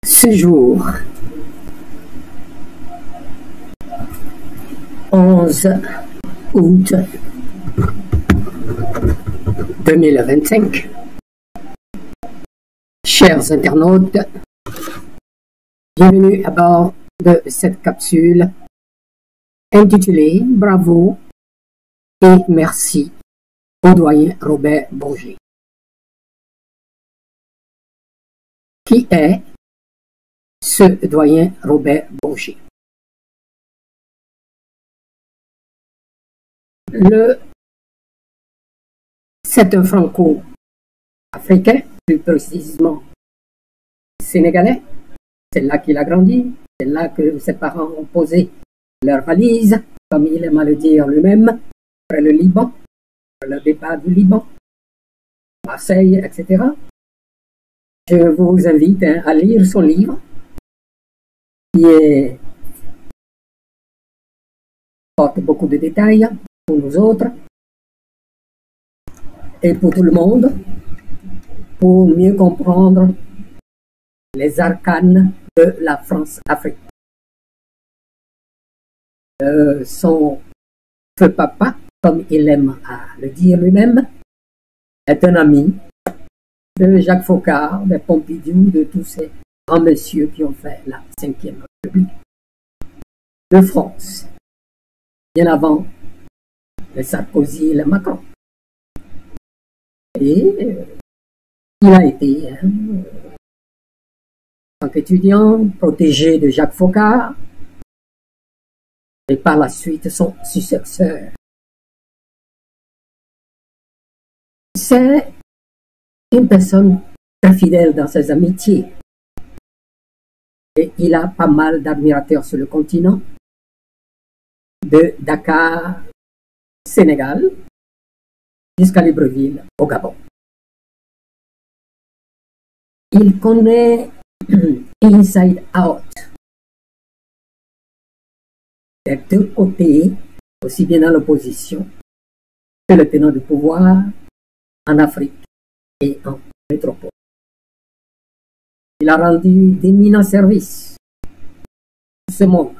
Ce jour, 11 août 2025, chers internautes, bienvenue à bord de cette capsule intitulée Bravo et merci au doyen Robert Bourget. Qui est ce doyen Robert Bourget? C'est un franco-africain, plus précisément sénégalais. C'est là qu'il a grandi, c'est là que ses parents ont posé leurs valises, comme il aime à le dire lui-même, après le Liban, après le départ du Liban, Marseille, etc. Je vous invite à lire son livre, qui porte beaucoup de détails pour nous autres et pour tout le monde, pour mieux comprendre les arcanes de la France-Afrique. Son feu papa, comme il aime à le dire lui-même, est un ami de Jacques Foccart, de Pompidou, de tous ces grands messieurs qui ont fait la Ve République de France, bien avant le Sarkozy et le Macron. Et il a été, en tant qu'étudiant, protégé de Jacques Foccart, et par la suite son successeur. C'est une personne très fidèle dans ses amitiés. Et il a pas mal d'admirateurs sur le continent, de Dakar, Sénégal, jusqu'à Libreville, au Gabon. Il connaît inside out des deux côtés, aussi bien dans l'opposition que le tenant du pouvoir en Afrique et en métropole. Il a rendu d'éminents services à ce monde.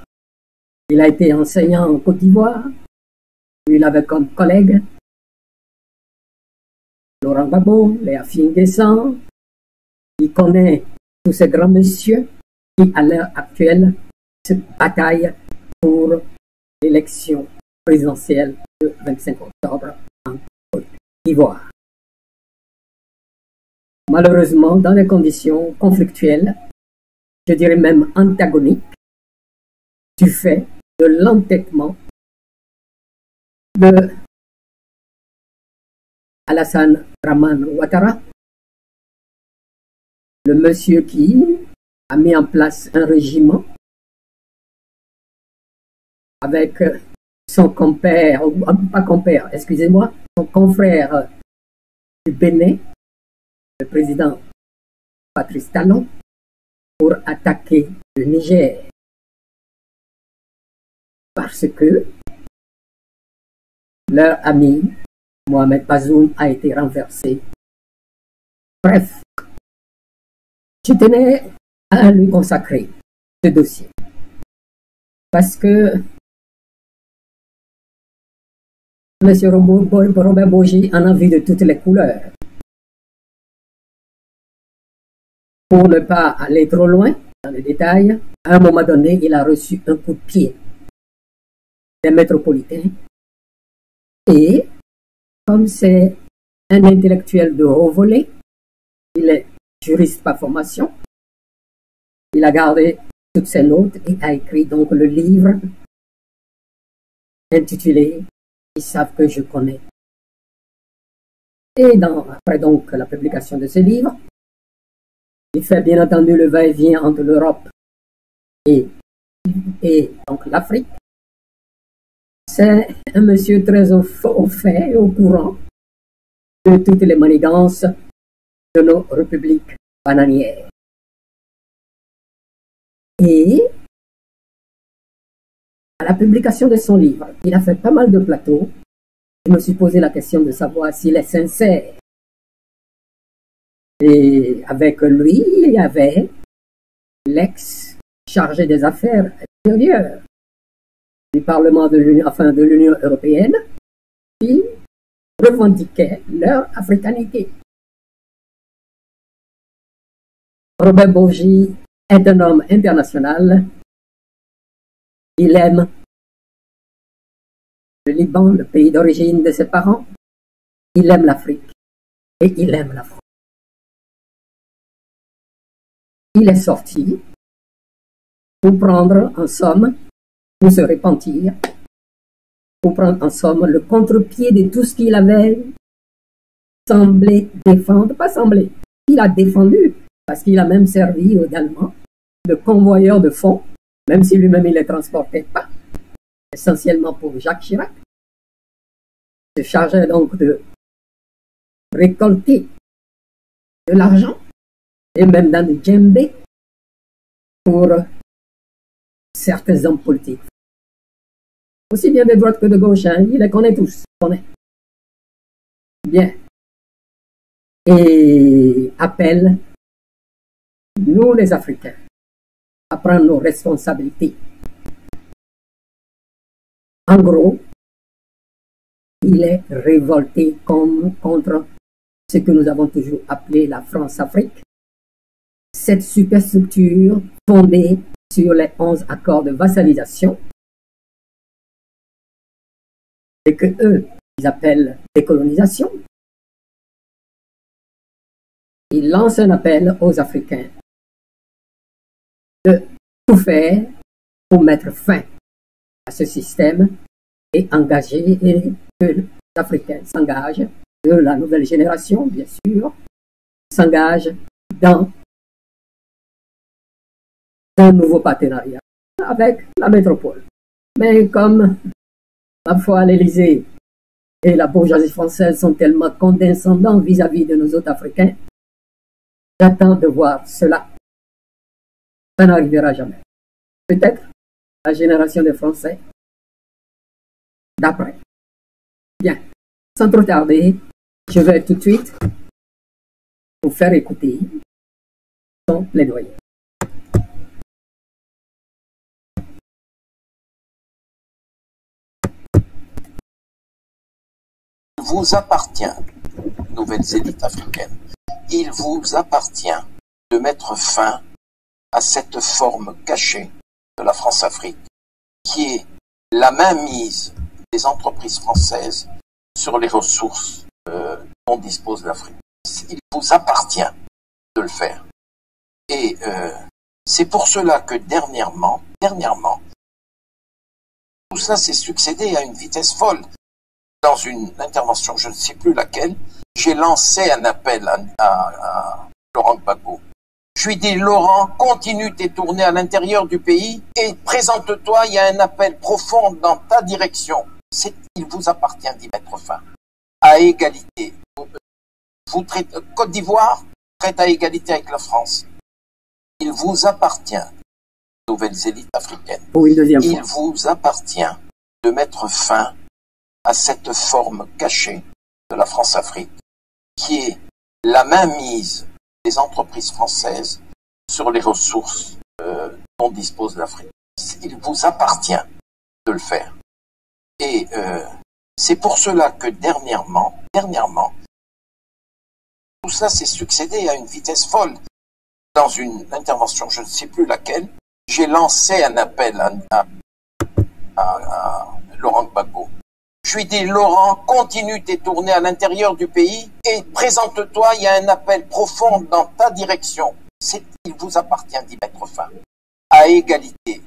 Il a été enseignant en Côte d'Ivoire, où il avait comme collègue Laurent Gbagbo, Léa Fine-Guessan. Il connaît tous ces grands messieurs qui, à l'heure actuelle, se bataillent pour l'élection présidentielle du 25 octobre en Côte d'Ivoire. Malheureusement, dans des conditions conflictuelles, je dirais même antagoniques, du fait de l'entêtement de Alassane Dramane Ouattara, le monsieur qui a mis en place un régiment avec son compère, pas compère, excusez-moi, son confrère du Bénin, le président Patrice Talon, pour attaquer le Niger. Parce que leur ami Mohamed Bazoum a été renversé. Bref, je tenais à lui consacrer ce dossier. Parce que M. Robert Bourget en a vu de toutes les couleurs. Pour ne pas aller trop loin dans les détails, à un moment donné, il a reçu un coup de pied des métropolitains. Et, comme c'est un intellectuel de haut volet, il est juriste par formation, il a gardé toutes ses notes et a écrit donc le livre intitulé « Ils savent que je connais ». Et après donc la publication de ce livre, il fait bien entendu le va-et-vient entre l'Europe et donc l'Afrique. C'est un monsieur très au fait et au courant de toutes les manigances de nos républiques bananières. Et à la publication de son livre, il a fait pas mal de plateaux. Je me suis posé la question de savoir s'il est sincère. Et avec lui, il y avait l'ex-chargé des affaires extérieures du Parlement de l'Union européenne, qui revendiquaient leur africanité. Robert Bourgi est un homme international. Il aime le Liban, le pays d'origine de ses parents. Il aime l'Afrique et il aime la France. Il est sorti pour prendre en somme, pour se repentir, pour prendre en somme le contre-pied de tout ce qu'il avait semblé défendre, pas semblé, il a défendu, parce qu'il a même servi également de convoyeur de fonds, même si lui-même il ne les transportait pas, essentiellement pour Jacques Chirac. Il se chargeait donc de récolter de l'argent, et même dans le djembé, pour certains hommes politiques. Aussi bien de droite que de gauche, hein, il les connaît tous. Bien. Et appelle, nous les Africains, à prendre nos responsabilités. En gros, il est révolté contre ce que nous avons toujours appelé la France-Afrique, cette superstructure fondée sur les 11 accords de vassalisation et que eux, ils appellent décolonisation. Ils lancent un appel aux Africains de tout faire pour mettre fin à ce système et engager, et que les Africains s'engagent, de la nouvelle génération, bien sûr, s'engagent dans un nouveau partenariat avec la métropole. Mais comme parfois l'Élysée et la bourgeoisie française sont tellement condescendants vis-à-vis de nos autres Africains, j'attends de voir cela. Ça n'arrivera jamais. Peut-être la génération des Français d'après. Bien, sans trop tarder, je vais tout de suite vous faire écouter son plaidoyer. Il vous appartient, nouvelles élites africaines, il vous appartient de mettre fin à cette forme cachée de la France-Afrique, qui est la mainmise des entreprises françaises sur les ressources dont dispose l'Afrique. Il vous appartient de le faire. Et c'est pour cela que dernièrement, tout cela s'est succédé à une vitesse folle. Dans une intervention, je ne sais plus laquelle, j'ai lancé un appel à Laurent Gbagbo. Je lui dis, Laurent, continue tes tournées à l'intérieur du pays et présente-toi, il y a un appel profond dans ta direction. Il vous appartient d'y mettre fin. À égalité. Côte d'Ivoire traite à égalité avec la France. Il vous appartient, nouvelles élites africaines, il vous appartient de mettre fin à cette forme cachée de la France-Afrique, qui est la mainmise des entreprises françaises sur les ressources dont dispose l'Afrique. Il vous appartient de le faire. Et c'est pour cela que dernièrement, tout cela s'est succédé à une vitesse folle. Dans une intervention, je ne sais plus laquelle, j'ai lancé un appel à Laurent Gbagbo. Je lui dis, Laurent, continue tes tournées à l'intérieur du pays et présente-toi, il y a un appel profond dans ta direction. Il vous appartient d'y mettre fin. À égalité.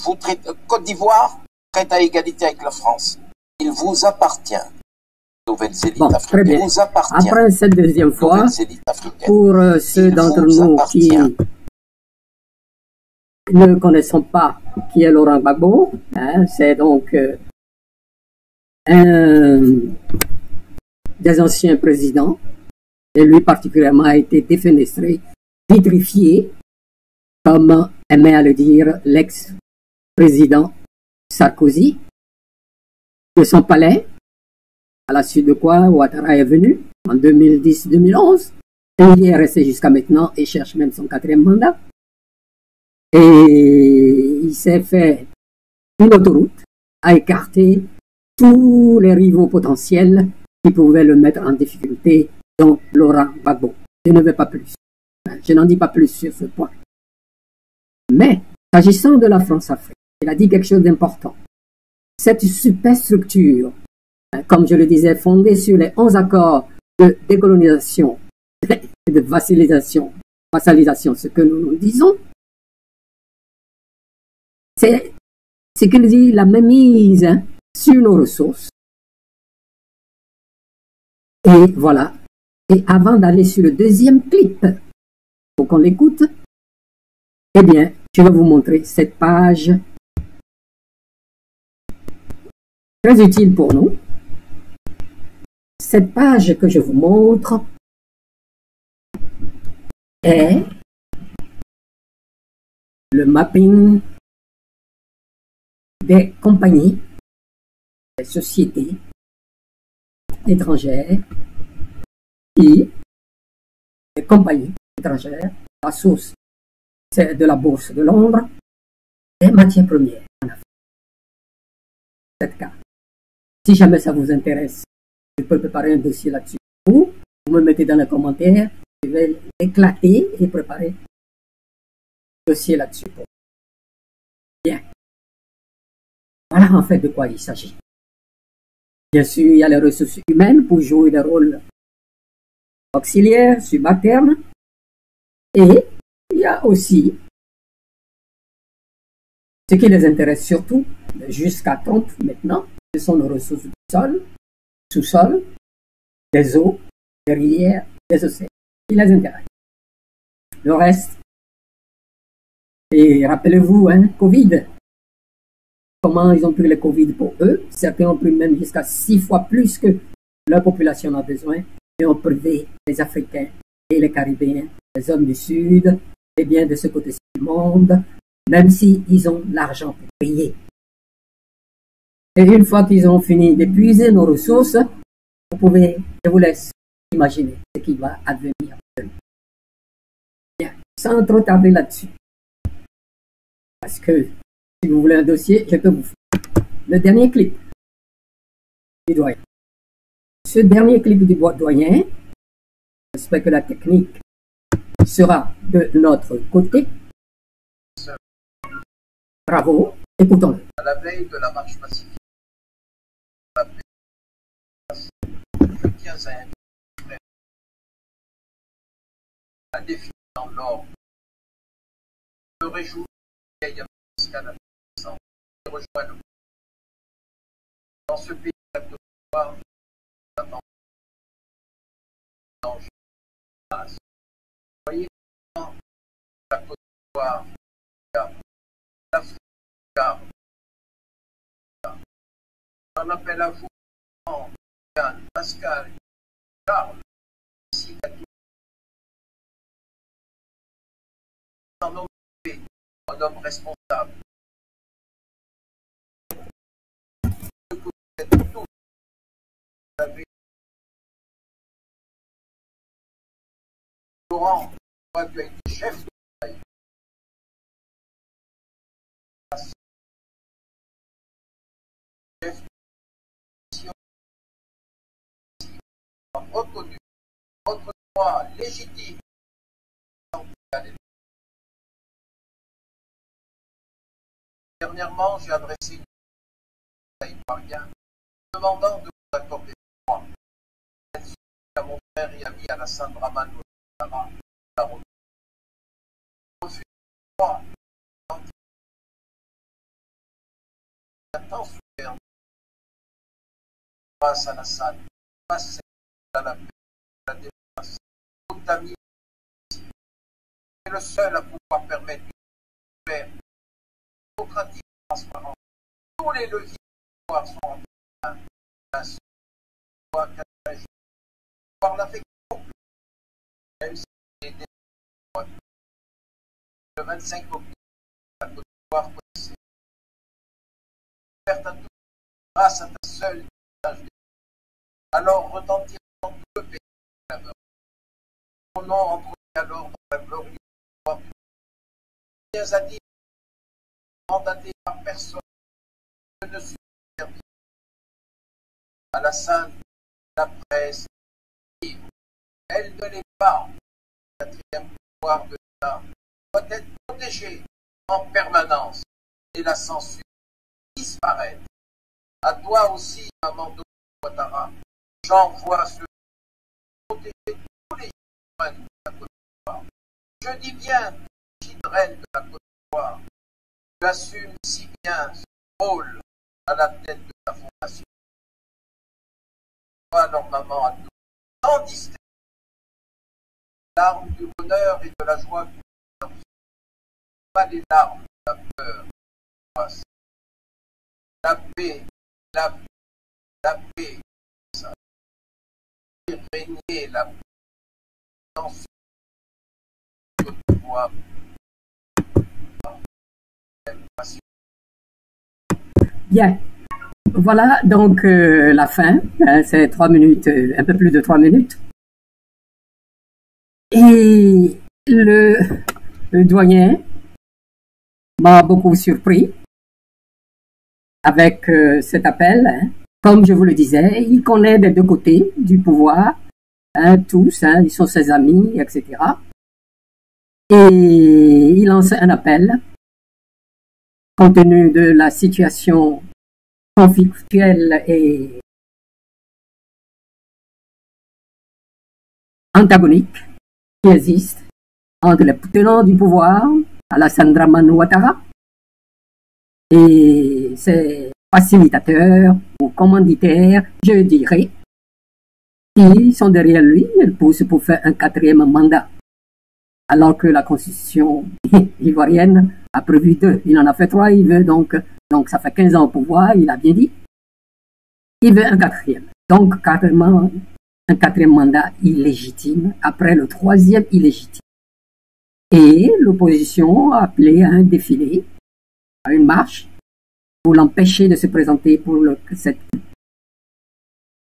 Côte d'Ivoire traite à égalité avec la France. Il vous appartient, nouvelles élites africaines. Il vous appartient. Après cette deuxième fois, pour ceux d'entre nous qui ne connaissons pas qui est Laurent Gbagbo, hein, c'est donc un des anciens présidents, et lui particulièrement a été défenestré, vitrifié, comme aimait à le dire l'ex-président Sarkozy, de son palais, à la suite de quoi Ouattara est venu en 2010-2011, et il y est resté jusqu'à maintenant et cherche même son 4e mandat. Et il s'est fait une autoroute à écarter tous les rivaux potentiels qui pouvaient le mettre en difficulté, dont Laurent Gbagbo. Je ne vais pas plus. Je n'en dis pas plus sur ce point. Mais, s'agissant de la France-Afrique, il a dit quelque chose d'important. Cette superstructure, comme je le disais, fondée sur les 11 accords de décolonisation et de vassalisation, ce que nous disons, c'est ce qu'il dit, la mainmise sur nos ressources. Et voilà. Et avant d'aller sur le deuxième clip, pour qu'on l'écoute, eh bien, je vais vous montrer cette page très utile pour nous. Cette page que je vous montre est le mapping des compagnies, des sociétés étrangères et des compagnies étrangères. La source, c'est de la bourse de Londres, des matières premières en Afrique. Cette carte. Si jamais ça vous intéresse, je peux préparer un dossier là-dessus. Ou vous me mettez dans les commentaires, je vais l'éclater et préparer un dossier là-dessus. Bien. Voilà en fait de quoi il s'agit. Bien sûr, il y a les ressources humaines pour jouer des rôles auxiliaires, subalternes. Et il y a aussi ce qui les intéresse surtout, jusqu'à Trump maintenant, ce sont les ressources du sol, sous-sol, des eaux, des rivières, des océans, qui les intéressent. Le reste, et rappelez-vous, Covid, comment ils ont pris le Covid pour eux, certains ont pris même jusqu'à 6 fois plus que leur population a besoin, et ont privé les Africains et les Caribéens, les hommes du Sud, et bien de ce côté-ci du monde, même s'ils ont l'argent pour payer. Et une fois qu'ils ont fini d'épuiser nos ressources, vous pouvez, je vous laisse imaginer ce qui va advenir de nous. Bien, sans trop tarder là-dessus. Parce que si vous voulez un dossier, je peux vous faire le dernier clip du doyen. Ce dernier clip du doyen, j'espère que la technique sera de notre côté. Bravo, écoutons-le. À la veille de la marche pacifique, je tiens à inviter à définir dans l'ordre. Je me réjouis qu'il y ait un fiscal intéressant qui rejoint le monde. Dans ce pays, la Côte d'Ivoire, attend danger. Vous voyez comment la Côte d'Ivoire garde, l'Afrique garde. J'en appelle à vous, Yann, Pascal, Charles, ainsi qu'à tous. En homme un homme responsable. Ce que vous êtes tous, vous avez Laurent, toi tu as été chef de bataille. Chef de mission reconnu votre droit légitime. Dernièrement, j'ai adressé une ivoirien demandant de vous accorder droit. À mon frère et ami Alassane Dramane Ouattara, la refus droit. Maintenant, souverain, face à Alassane, face à la paix, à la démocratie, tout ami, est le seul à pouvoir permettre de faire démocratique et transparent. Tous les leviers de pouvoir sont en train d'un seul pouvoir qu'agir par l'affection, même si les démocrates. Le 25 octobre, la Côte d'Ivoire connaissait. Ouverte à tous, grâce à ta seule message. Alors retentir dans tout le pays la mort. Ton nom entrerait alors dans la glorieuse histoire du monde. Viens à dire mandaté par personne, je ne suis servi à la sainte la presse libre. Elle ne l'est pas. Le quatrième pouvoir de l'État doit être protégé en permanence et la censure disparaître. À toi aussi, Mamando Ouattara, j'envoie ce protéger tous les citoyens de la Côte d'Ivoire. Je dis bien les citoyens de la Côte d'Ivoire. Tu assumes si bien ce rôle à la tête de ta fondation. Toi, normalement, à tous, sans distinction, larmes du bonheur et de la joie que nous avons, pas les larmes de la peur, la paix, la paix, ça, et régner la paix dans ce pouvoir. Bien. Voilà donc la fin. C'est 3 minutes, un peu plus de 3 minutes. Et le doyen m'a beaucoup surpris avec cet appel. Comme je vous le disais, il connaît des deux côtés du pouvoir, tous, ils sont ses amis, etc. Et il lance un appel compte tenu de la situation conflictuelle et antagonique qui existe entre les tenants du pouvoir, Alassane Dramane Ouattara, et ses facilitateurs ou commanditaires, je dirais, qui sont derrière lui. Ils poussent pour faire un 4e mandat, alors que la constitution ivoirienne a prévu 2. Il en a fait 3, il veut donc ça fait 15 ans au pouvoir, il a bien dit. Il veut un 4e. Donc, carrément, un 4e mandat illégitime, après le 3e illégitime. Et l'opposition a appelé à un défilé, à une marche, pour l'empêcher de se présenter pour cette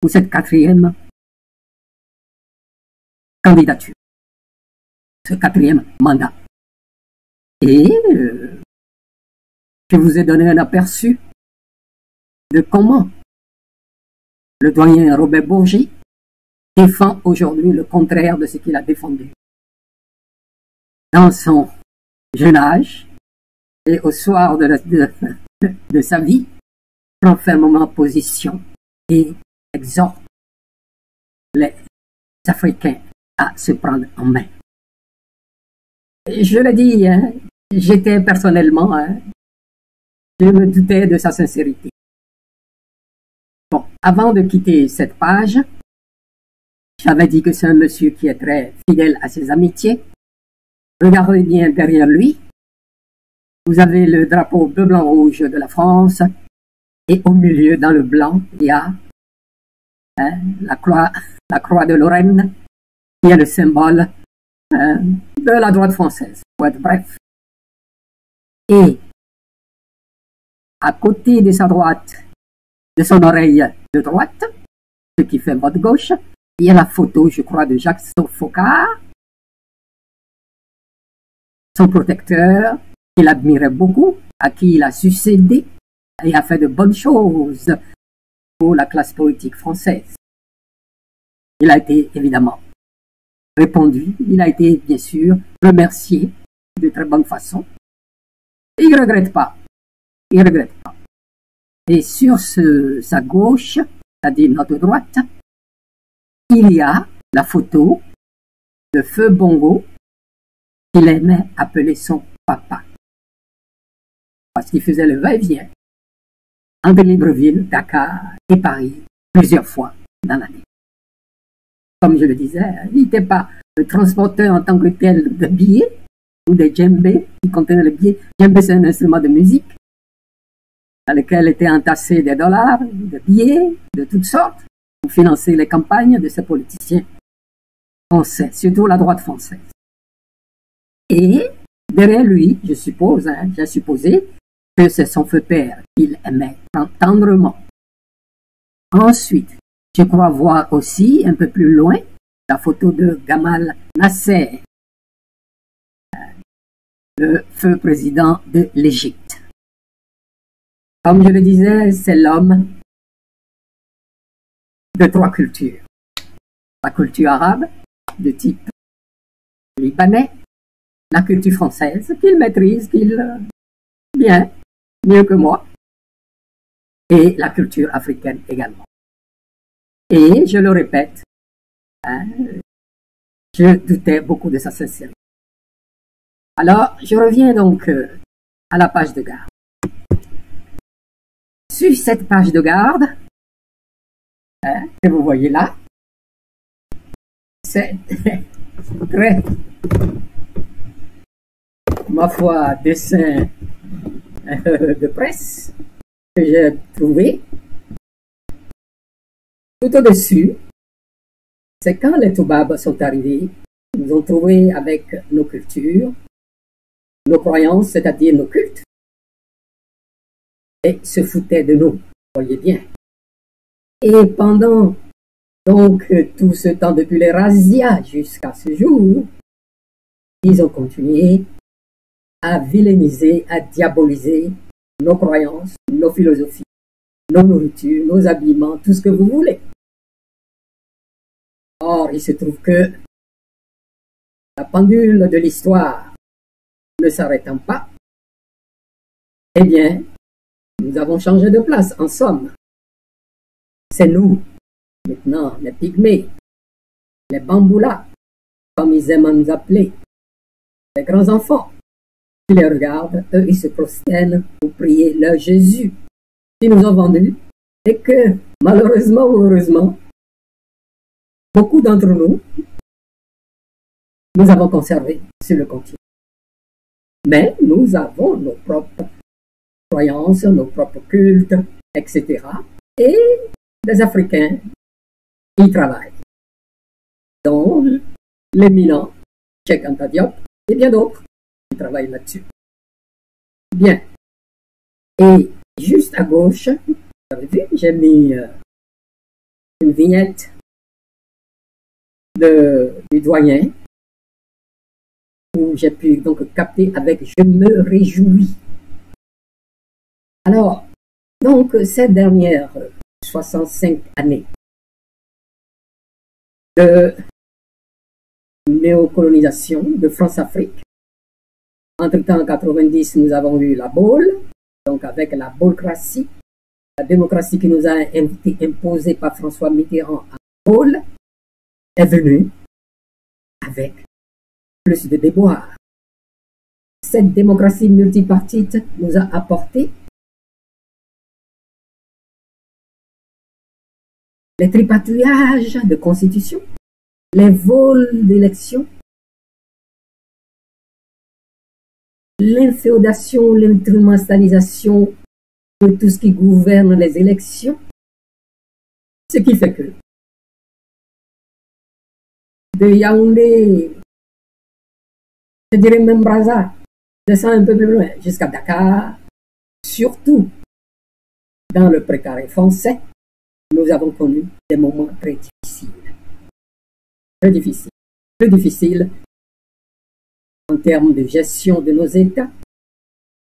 4e candidature, ce 4e mandat. Et je vous ai donné un aperçu de comment le doyen Robert Bourgi défend aujourd'hui le contraire de ce qu'il a défendu dans son jeune âge et au soir de sa vie, prend fermement position et exhorte les Africains à se prendre en main. Et je le dis, j'étais personnellement, je me doutais de sa sincérité. Bon, avant de quitter cette page, j'avais dit que c'est un monsieur qui est très fidèle à ses amitiés. Regardez bien derrière lui. Vous avez le drapeau bleu, blanc, rouge de la France. Et au milieu, dans le blanc, il y a la croix de Lorraine, qui est le symbole de la droite française, pour être bref. Et à côté de sa droite, de son oreille de droite, ce qui fait votre gauche, il y a la photo, je crois, de Jacques Foccart, son protecteur, qu'il admirait beaucoup, à qui il a succédé et a fait de bonnes choses pour la classe politique française. Il a été évidemment répondu, il a été bien sûr remercié de très bonne façon. Et il ne regrette pas. Il ne regrette pas. Et sur sa gauche, c'est-à-dire notre droite, il y a la photo de Feu Bongo qu'il aimait appeler son papa. Parce qu'il faisait le va-et-vient entre Libreville, Dakar et Paris plusieurs fois dans l'année. Comme je le disais, il n'était pas le transporteur en tant que tel de billets ou des djembés qui contenaient les billets. Djembé, c'est un instrument de musique dans lequel étaient entassés des dollars, des billets de toutes sortes pour financer les campagnes de ces politiciens français, surtout la droite française. Et derrière lui, je suppose, j'ai supposé que c'est son feu père qu'il aimait tendrement. Ensuite, je crois voir aussi, un peu plus loin, la photo de Gamal Nasser, le feu président de l'Égypte. Comme je le disais, c'est l'homme de trois cultures. La culture arabe, de type libanais, la culture française, qu'il maîtrise, bien, mieux que moi, et la culture africaine également. Et je le répète, hein, je doutais beaucoup de sa sincérité. Alors, je reviens donc à la page de garde. Sur cette page de garde, hein, que vous voyez là, c'est très, ma foi, dessin de presse que j'ai trouvé. Tout au-dessus, c'est quand les Toubabs sont arrivés, ils nous ont trouvés avec nos cultures, nos croyances, c'est-à-dire nos cultes, et se foutaient de nous, voyez bien. Et pendant donc tout ce temps, depuis les razzias jusqu'à ce jour, ils ont continué à vilainiser, à diaboliser nos croyances, nos philosophies, nos nourritures, nos habillements, tout ce que vous voulez. Or, il se trouve que la pendule de l'histoire ne s'arrêtant pas, eh bien, nous avons changé de place, en somme. C'est nous, maintenant, les pygmées, les bamboulas, comme ils aiment nous appeler, les grands enfants, qui les regardent, eux, ils se prosternent pour prier leur Jésus, qui nous ont vendus, et que, malheureusement ou heureusement, beaucoup d'entre nous, nous avons conservé sur le continent. Mais nous avons nos propres croyances, nos propres cultes, etc. Et les Africains y travaillent, dont l'éminent Cheikh Anta Diop et bien d'autres qui travaillent là-dessus. Bien. Et juste à gauche, vous avez vu, j'ai mis une vignette du doyen où j'ai pu donc capter avec « Je me réjouis ». Alors, donc, ces dernières 65 années de néocolonisation de France-Afrique, entre-temps, en 90, nous avons eu la Baule, donc avec la Baulcratie, la démocratie qui nous a été imposée par François Mitterrand à Baule, est venue avec plus de déboires. Cette démocratie multipartite nous a apporté les tripatouillages de constitution, les vols d'élections, l'inféodation, l'instrumentalisation de tout ce qui gouverne les élections, ce qui fait que de Yaoundé, je dirais même Brazza, descend un peu plus loin, jusqu'à Dakar, surtout dans le précaré français, nous avons connu des moments très difficiles. Très difficiles. Plus difficiles en termes de gestion de nos États,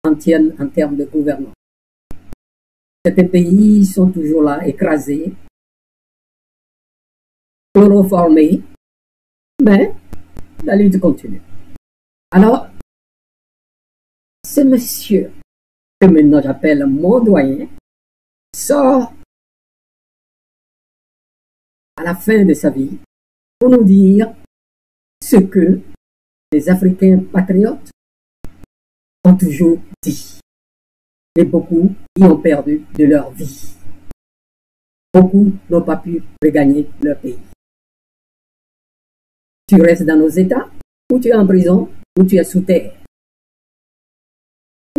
en termes de gouvernance. Certains pays sont toujours là, écrasés, chloroformés, mais la lutte continue. Alors, ce monsieur, que maintenant j'appelle mon doyen, sort à la fin de sa vie pour nous dire ce que les Africains patriotes ont toujours dit. Et beaucoup y ont perdu de leur vie. Beaucoup n'ont pas pu regagner leur pays. Tu restes dans nos États, ou tu es en prison, ou tu es sous terre.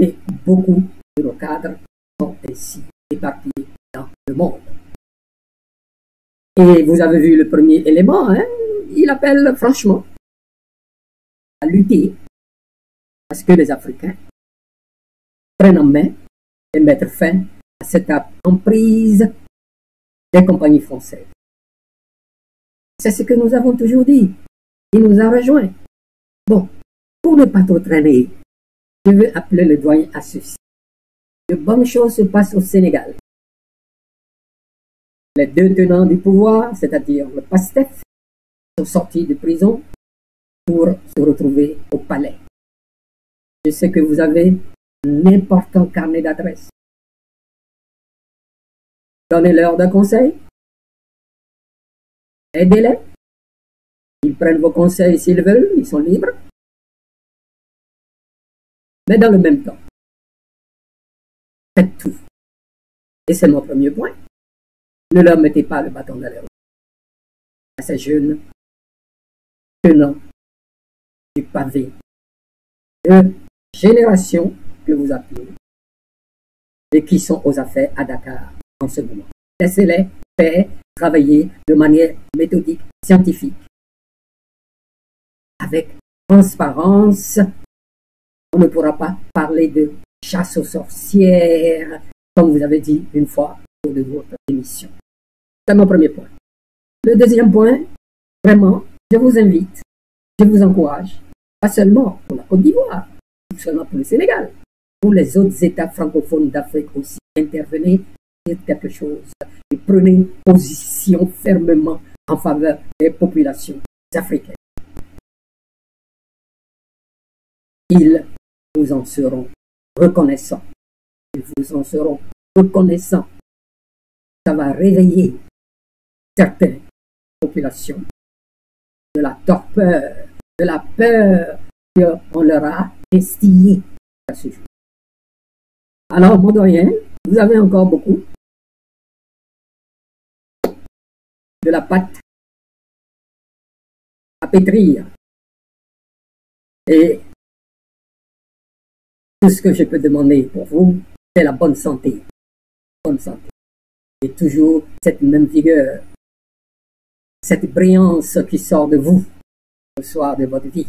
Et beaucoup de nos cadres sont ainsi éparpillés dans le monde. Et vous avez vu le premier élément, hein? Il appelle franchement à lutter parce que les Africains prennent en main et mettre fin à cette emprise des compagnies françaises. C'est ce que nous avons toujours dit. Il nous a rejoints. Bon, pour ne pas trop traîner, je veux appeler le doyen à ceci. de bonnes choses se passent au Sénégal. Les deux tenants du pouvoir, c'est-à-dire le PASTEF, sont sortis de prison pour se retrouver au palais. Je sais que vous avez un important carnet d'adresses. Donnez-leur des conseils. Aidez-les. Ils prennent vos conseils s'ils veulent, ils sont libres. Mais dans le même temps, faites tout. Et c'est mon premier point. Ne leur mettez pas le bâton dans les roues à ces jeunes tenants du pavé de génération que vous appelez et qui sont aux affaires à Dakar en ce moment. Laissez-les faire travailler de manière méthodique, scientifique, avec transparence. On ne pourra pas parler de chasse aux sorcières, comme vous avez dit une fois au cours de votre émission. C'est mon premier point. Le deuxième point, vraiment, je vous invite, je vous encourage, pas seulement pour la Côte d'Ivoire, pas seulement pour le Sénégal, pour les autres États francophones d'Afrique aussi, intervenez, dites quelque chose et prenez position fermement en faveur des populations africaines. Ils vous en seront reconnaissants. Ils vous en seront reconnaissants. Ça va réveiller certaines populations de la torpeur, de la peur qu'on leur a instillée à ce jour. Alors, mon doyen, vous avez encore beaucoup de la pâte à pétrir. Et tout ce que je peux demander pour vous, c'est la bonne santé. Bonne santé. Et toujours cette même vigueur, cette brillance qui sort de vous au soir de votre vie.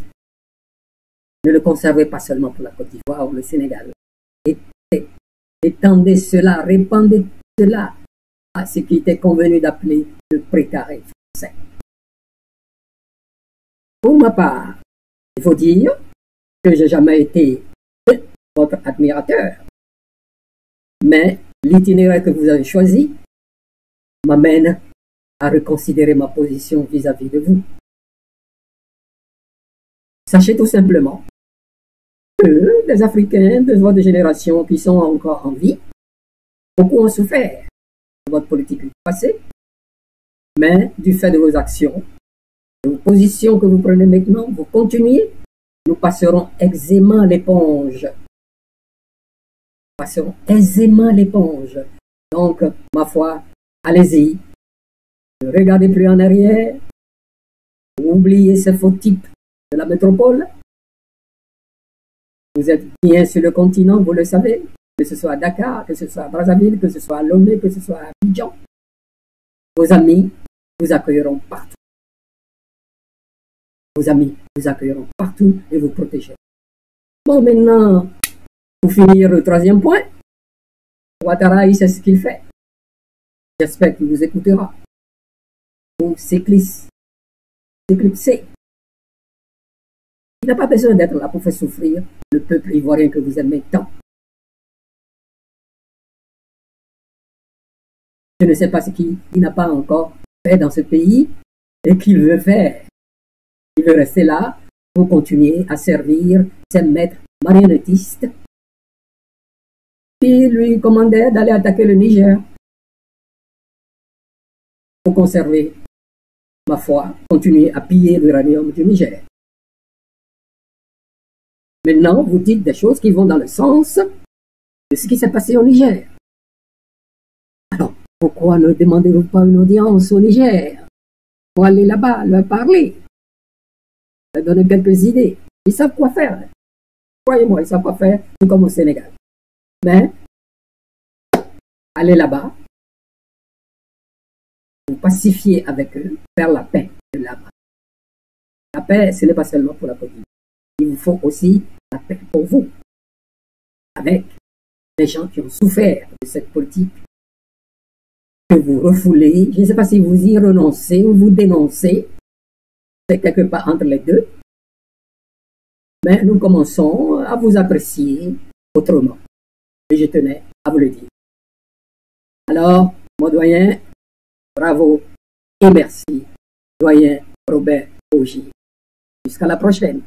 Ne le conservez pas seulement pour la Côte d'Ivoire ou le Sénégal. Étendez cela, répandez cela à ce qui était convenu d'appeler le précaré français. Pour ma part, il faut dire que j'ai jamais été votre admirateur, mais l'itinéraire que vous avez choisi m'amène à reconsidérer ma position vis-à-vis de vous. Sachez tout simplement que les Africains de votre génération qui sont encore en vie, beaucoup ont souffert de votre politique du passé, mais du fait de vos actions, de vos positions que vous prenez maintenant, vous continuez, nous passerons aisément l'éponge. Passerons aisément l'éponge. Donc, ma foi, allez-y. Ne regardez plus en arrière. Oubliez ces faux types de la métropole. Vous êtes bien sur le continent, vous le savez, que ce soit à Dakar, que ce soit à Brazzaville, que ce soit à Lomé, que ce soit à Abidjan. Vos amis vous accueilleront partout. Vos amis vous accueilleront partout et vous protégeront. Bon, maintenant, pour finir le troisième point, Ouattara, il sait ce qu'il fait. J'espère qu'il vous écoutera. Pour s'éclipser. Il n'a pas besoin d'être là pour faire souffrir le peuple ivoirien que vous aimez tant. Je ne sais pas ce qu'il n'a pas encore fait dans ce pays et qu'il veut faire. Il veut rester là pour continuer à servir ses maîtres marionnettistes qui lui commandaient d'aller attaquer le Niger pour conserver, ma foi, continuer à piller l'uranium du Niger. Maintenant, vous dites des choses qui vont dans le sens de ce qui s'est passé au Niger. Alors, pourquoi ne demandez-vous pas une audience au Niger pour aller là-bas, leur parler, leur donner quelques idées? Ils savent quoi faire. Croyez-moi, ils savent quoi faire, tout comme au Sénégal. Mais, allez là-bas, vous pacifier avec eux, faire la paix là-bas. La paix, ce n'est pas seulement pour la Côte d'Ivoire. Il vous faut aussi la paix pour vous, avec les gens qui ont souffert de cette politique que vous refoulez. Je ne sais pas si vous y renoncez ou vous dénoncez. C'est quelque part entre les deux. Mais nous commençons à vous apprécier autrement. Et je tenais à vous le dire. Alors, mon doyen, bravo et merci, doyen Robert Augy. Jusqu'à la prochaine.